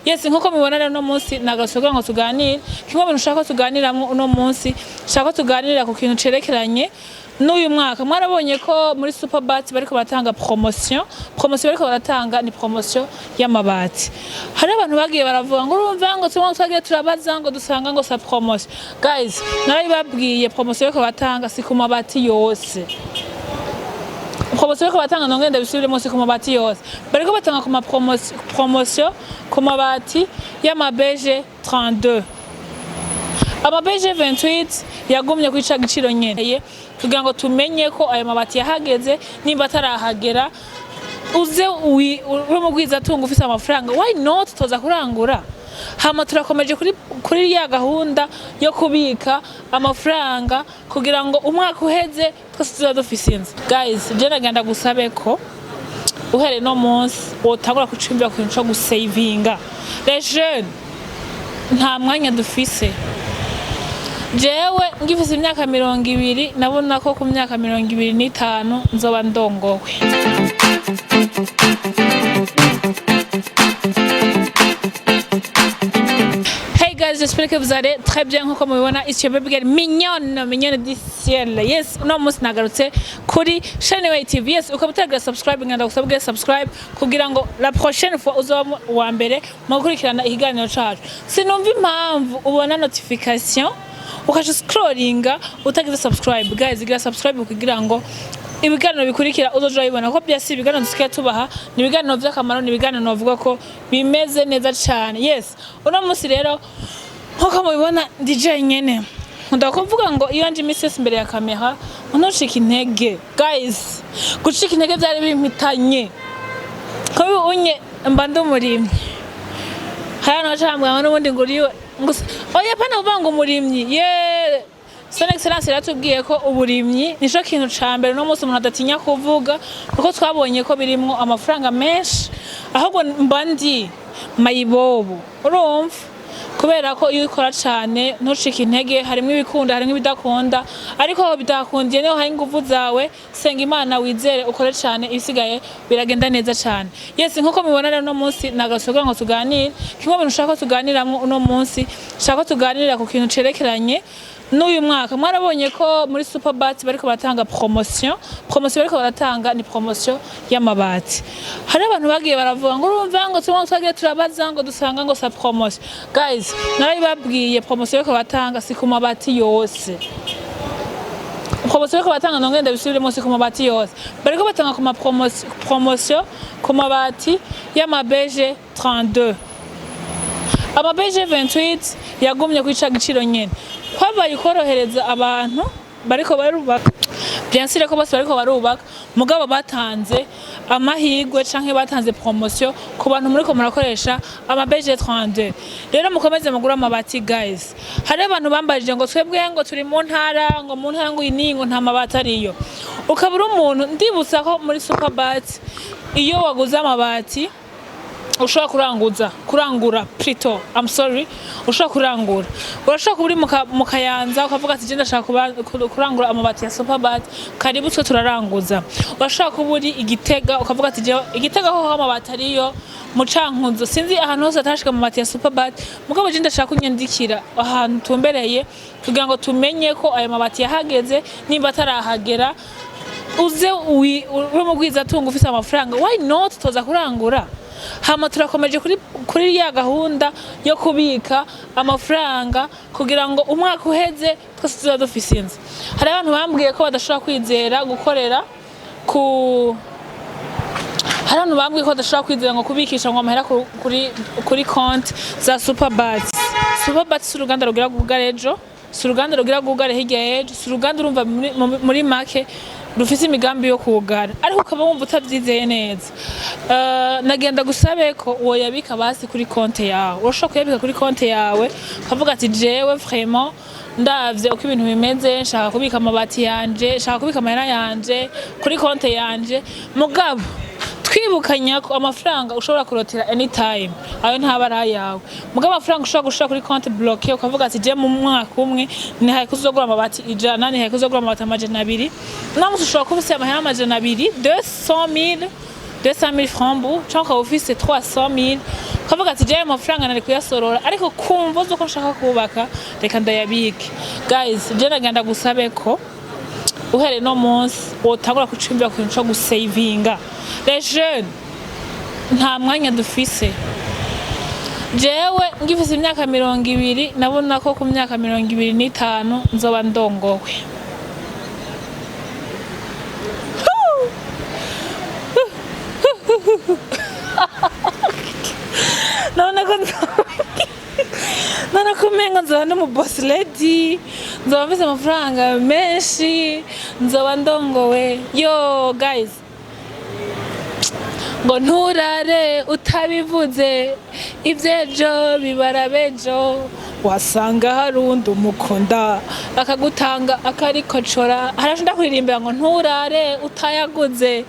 Yes nkuko mubona rero no munsi nagasoga ngo tuganire kimwe bintu ushaka tuganiramwe uno munsi ushaka tuganirira ku kintu cerekeranye n'uyu mwaka mwarabonye ko muri Superbat bariko batanga promotion bariko baratanga ni promotion y'amabati hari abantu bagiye baravuga ngo urumva ngo twagiye turabaza ngo dusanga ngo sa promotion guys narabibabwiye promotion bariko batanga si ku mabati yose promotion bariko batanga ngenda bisubire munsi ku mabati yose bariko batanga ku promotion ku mabati y'amabeje 32 amabeje 28 yagumye kwica giciro nyene kugira ngo tumenye ko ayo mabati yahageze nimba tarahagera uze urumugwiza tunga ufise amafaranga why not toza kurangura hama turakomeje kuri ya gahunda yo kubika amafaranga kugira ngo umwaka uheze twese tuzadufise inzu guys je nagenda gusabe ko uhere no munsi wotangura kucimbira ku kintu cyo gusavinga les jeunes nta mwanya dufise jewe ngifise imyaka 20 nabona ko ku myaka 25 nzoba ndongowe Hey guys, j'espère que vous allez très bien nkuko mubibona ici Tubabwira mignonne du ciel. Yes, uno munsi nagarutse kuri chaîne Niyo TV. Yes, ukabutaga subscribe ngenda gusabwe subscribe kugira ngo la prochaine fois uzoba wa mbere mu gukurikirana ihiganiro cacu. Sinumva impamvu ubona notification ukaje scrollinga utagize subscribe. Guys, gira subscribe kugira ngo ibiganiro bikurikira uzojura bibona ko byasi ibiganiro dusigaye tubaha ni ibiganiro by'akamaro ni ibiganiro navuga ko bimeze neza cyane. Yes, uno munsi rero nkuko mubibona DJ nyene ndakuvuga ngo iyo nje imisesi imbere ya kamera ntucike intege. Guys, gucika intege byari bimpitanye ko unye mba ndumurimye hano acambwa n'ubundi nguriwe oya pana ubanga umurimyi Son Excellence yaratubwiye ko uburimyi nico kintu cambere no munsi umuntu adatinya kuvuga kuko twabonye ko birimwo amafaranga menshi ahubwo mbandi mayibobo urumva kubera ko iyo ukora cyane ntucike intege harimo ibikunda harimo ibidakunda ariko aho bidakundiye niho hari ingufu zawe senga Imana wizere ukore cyane ibisigaye biragenda neza cyane. Yes nkuko mubibona rero no munsi nagasoga ngo tuganire kimwe bintu ushaka tuganiramwe uno munsi ushaka tuganirira ku kintu cerekeranye n'uyu mwaka mwarabonye ko muri Superbat bariko batanga promotion bariko baratanga ni promotion y'amabati hari abantu bagiye baravuga ngo urumva ngo twagiye turabaza ngo dusanga ngo sa promotion guys narabibabwiye promotion bariko batanga si ku mabati yose bariko batanga ngenda bisubire munsi ku mabati yose bariko batanga ku promotion ku mabati y'amabeje 32 amabeje 28 yagumye kwica giciro nyene kwabaye korohereza abantu bariko barubaka bien sûr ko bose bariko barubaka mugabo batanze amahigwe canke batanze promotion ku bantu muri ko murakoresha amabeje 32 rero mukomeze mugura amabati guys hari abantu bambajije ngo twebwe ngo turi mu ntara ngo iningo nta mabati ariyo ukabura umuntu ndibutsa ko muri Superbat iyo waguza amabati ushobora kurangura plutôt I'm sorry ushobora kurangura urashobora kuburi mu Kayanza ukavuga ati je ndashaka kurangura amabati ya Superbat karibu twe turaranguza urashobora kuburi Igitega ukavuga ati je Igitega ho amabati ariyo mu Cankuzo sinzi ahantu hose atashika amabati ya Superbat mugabo je ndashaka kunyandikira ahantu tumbereye kugira ngo tumenye ko ayo mabati yahageze nimba tarahagera uze urumugwiza tunga ufise amafaranga why not toza kurangura hama turakomeje kuri ya gahunda yo kubika amafaranga kugira ngo umwaka uheze twese tuzadufise inzu hari abantu bambwiye ko badashobora kwizera gukorera hari abantu bambwiye ko badashobora kwizera ngo kubikisha ngo amahera kuri konti za Superbat si uruganda rugira gugare ejo si uruganda rugira gugare hirya ejo si uruganda urumva muri make rufise imigambi yo kugara ariko ukaba wumva utavyizeye neza nagenda gusabe ko uwo yabika basi kuri konti yawe urashobora kuyabika kuri konti yawe ukavuga ati jewe vraiment ndavye uko ibintu bimeze nshaka kubika amabati yanje nshaka kubika amahera yanje kuri konti yanje mugabo twibukanya ko amafaranga ushobora kurotira anytime ayo ntabara yawe mugabo amafaranga ushobora gushira kuri konti bloqué ukavuga ati je mu mwaka umwe nihaye kuzogura amabati ijana nihaye kuzogura amabati 200 namushobora kubisa amahera 200,000 200 000 francs bu cyangwa ufise 300 000 kavuga ati je amafaranga nari kuyasorora ariko kumva uko nshaka kubaka reka ndayabike. Guys je nagenda gusabe ko uhere no munsi wotangura kucimbira ku cyo gusavinga. Les jeunes nta mwanya dufise. Jewe ngifise imyaka 20 nabona ko ku myaka 25 nzoba ndongowe. Nana kumenga nzoba ndi mu boss lady, nzoba mfise amafaranga menshi, nzoba ndongowe. Yo guys, ngo nturare utabivuze ivyejo bibara bejo, wasanga harundi umukunda akagutanga akarikocora. Harashonda kuririmbira ngo nturare utayaguze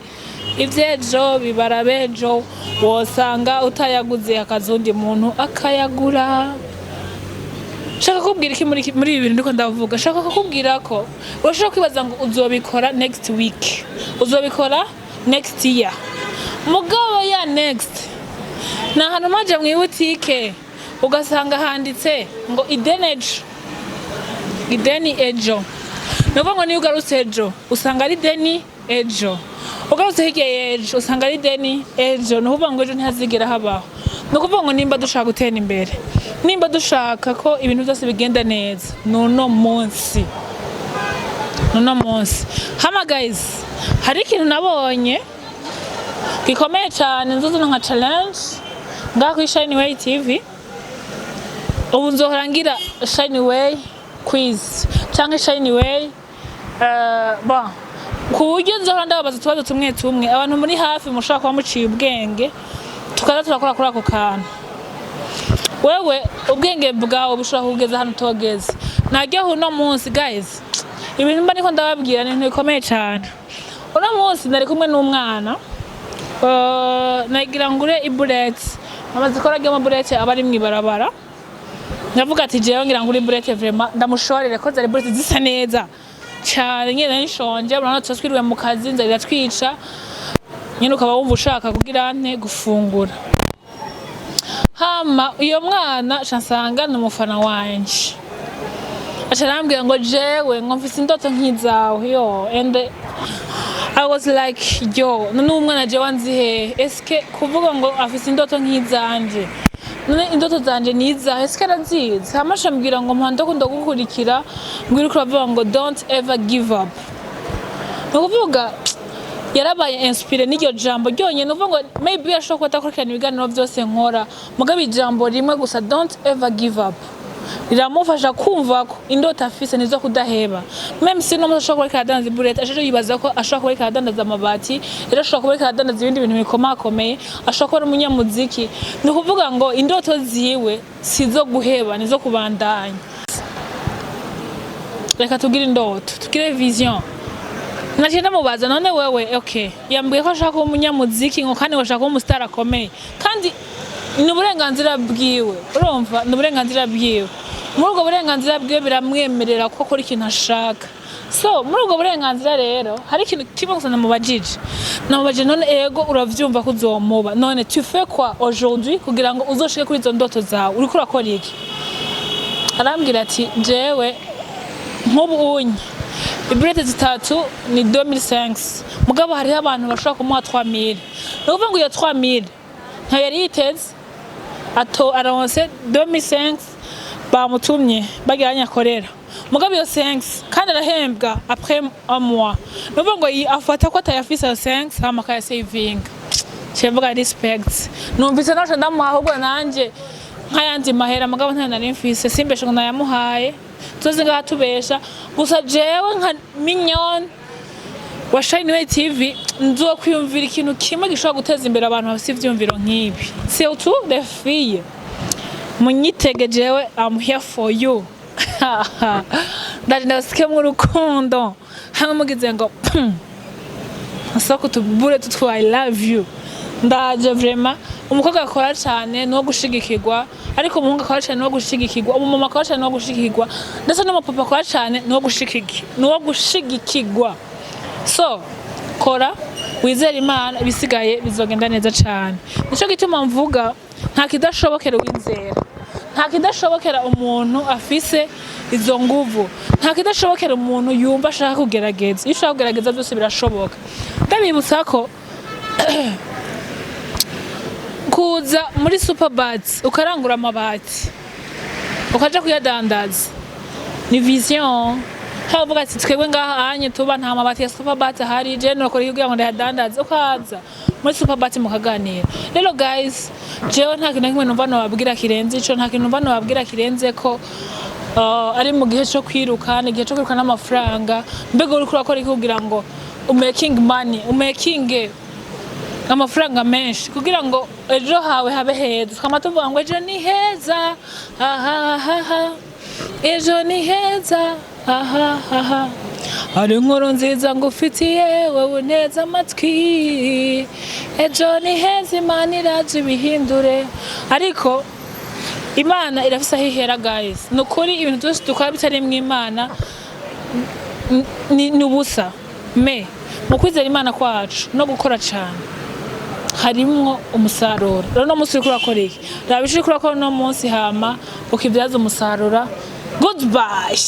ivyejo bibara bejo, wasanga utayaguze akazundi muntu akayagura. Shaka kubwira iki muri ibi bintu ndiko ndavuga? Shaka kukubwira ko urashaka kwibaza ngo uzobikora next week, uzobikora next year. Mugabo ya next na hano maje mu butike ugasanga handitse ngo ideni ejo. Nuvuga ngo ni ugarutse ejo usanga ari deni ejo, ugarutse hirya ejo usanga ari deni ejo. Nuvuga ngo ejo ntihazigera habaho. Nukuvuga ngo nimba dushaka gutera imbere, nimba dushaka ko ibintu byose bigenda neza, nuno munsi hama guys, hari ikintu nabonye gikomeye cyane nzuzuna nka challenge ngaho kuri Shineway TV. Ubu nzohora ngira Shineway quiz cyangwa Shineway ku buryo nzohora ndababaza utubazo tumwe abantu muri hafi mushaka kuba muciye ubwenge tukaza turakora kuri ako kantu. Wewe ubwenge bwawe bushobora kugeza hano togeze. Najya uno munsi guys, ibintu mba niko ndababwira ni bikomeye cyane. Uno munsi nari kumwe n'umwana nagira ngure iburete, amaze korage mu burete abari mwibarabara. Ndavuga ati jewe ngira ngure iburete vraiment ndamushorere ko zari burete zisa neza cyane. Nyine nshonje urabona twaswiriwe mu kazi nzarira twica, nyine ukaba wumva ushaka kugira ante gufungura. Hama iyo mwana chansanga n'umufana wanje acharambwira ngo jewe ngo mfise indoto nkizawe yo, and I was like yo none umwana je wanzihe eske kuvuga ngo afise indoto nkizanje, none indoto zanje niza eske arazizi. Hama shambwira ngo mpando ko ndagukurikira ngwiri kuravuga ngo don't ever give up. Nukuvuga yarabaye inspire n'iryo jambo ryonyene. Nuvuga ngo maybe yashobora kutakurikirana ibiganiro byose nkora, mugabe ijambo rimwe gusa don't ever give up riramufasha kumva ko indoto afise nizo kudaheba. Même si no mushobora kureka adanza burete ashaje yibaza ko ashobora kureka adanza amabati, ashobora kureka adanza ibindi bintu bikomakomeye, ashobora kuba umunyamuziki. Ni kuvuga ngo indoto ziwe sizo guheba nizo kubandanya. Reka tugire indoto, tugire vision. Nagenda mubaza none wewe okay yambwiye ko ashaka umunyamuziki ngo kandi washaka umustar akomeye, kandi ni uburenganzira bwiwe. Urumva ni uburenganzira bwiwe. Muri ubwo burenganzira bwiwe biramwemerera ko akora ikintu ashaka. So muri ubwo burenganzira rero hari ikintu kimwe gusa namubajije none ego uravyumva ko uzomuba, none tu fais quoi aujourd'hui kugira ngo uzoshike kuri izo ndoto zawe, uriko urakora iki? Arambwira ati jewe nk'ubu unye iburete zitatu ni 2005, mugabo hari abantu bashaka kumuha 3000. Nuvuga ngo iyo 3000 nta yari yiteze aronse 2005 bamutumye bagiranya korera, mugabo iyo 5 kandi arahembwa après un mois. Nuvuga ngo afata ko atayafisa 5 hama kaya saving. Chevuga respect. Numvise naco ndamuha ahubwo nanje nkayandi mahera, mugabo nta nari mfise simbeshe ngo nayamuhaye tuzi ngaha tubesha gusa. Jewe nka Minyon wa Shineway TV nzokwiyumvira ikintu kimwe gishobora guteza imbere abantu bafite ivyumviro nk'ibi. Surtout les filles, munyitege jewe I'm here for you. Ndaje ndasike mu rukundo hano mugize ngo asako tubure tutu I love you. Ndaje vraiment umukobwa akora cyane no gushigikirwa, ariko umuhungu akora cyane no gushigikirwa, umumama akora cyane no gushigikirwa, ndetse n'umupapa akora cyane no gushigikirwa. So kora wizera Imana bisigaye bizogenda neza cyane. Nico gituma mvuga nta kidashobokera winzera, nta kidashobokera umuntu afise izo nguvu, nta kidashobokera umuntu yumva ashaka kugerageza. Iyo ushaka kugerageza byose birashoboka. Ndabibutsa ko kuza muri Superbat ukarangura amabati ukaja kuyadandaza ni vision. Havuga ati twebwe ngaha anye tuba nta mabati ya Superbat hari je no kuri kugira ngo ndadandaza ukaza muri Superbat mukaganira. Rero guys, jewe nta kintu kimwe numva no babwira kirenze ico, nta kintu numva no babwira kirenze ko ari mu gihe cyo kwiruka, ni gihe cyo kwiruka n'amafaranga. Mbega uri kurakora kugira ngo making money, making amafaranga menshi kugira ngo ejo hawe habe heza. Twama tuvuga ngo ejo ni heza, ejo ni heza, hari inkuru nziza ngufitiye wowe neza amatwi. Ejo ni heza, Imana iraje ibihindure. Ariko Imana irafise aho ihera guys. Nukuri ibintu byose dukora bitari mu Imana ni ubusa. Mu kwizera Imana kwacu no gukora cyane harimwo umusaruro. Rero no munsi urakora iki? Rabishije kurakora no munsi hama ukibyaza umusaruro. Goodbye.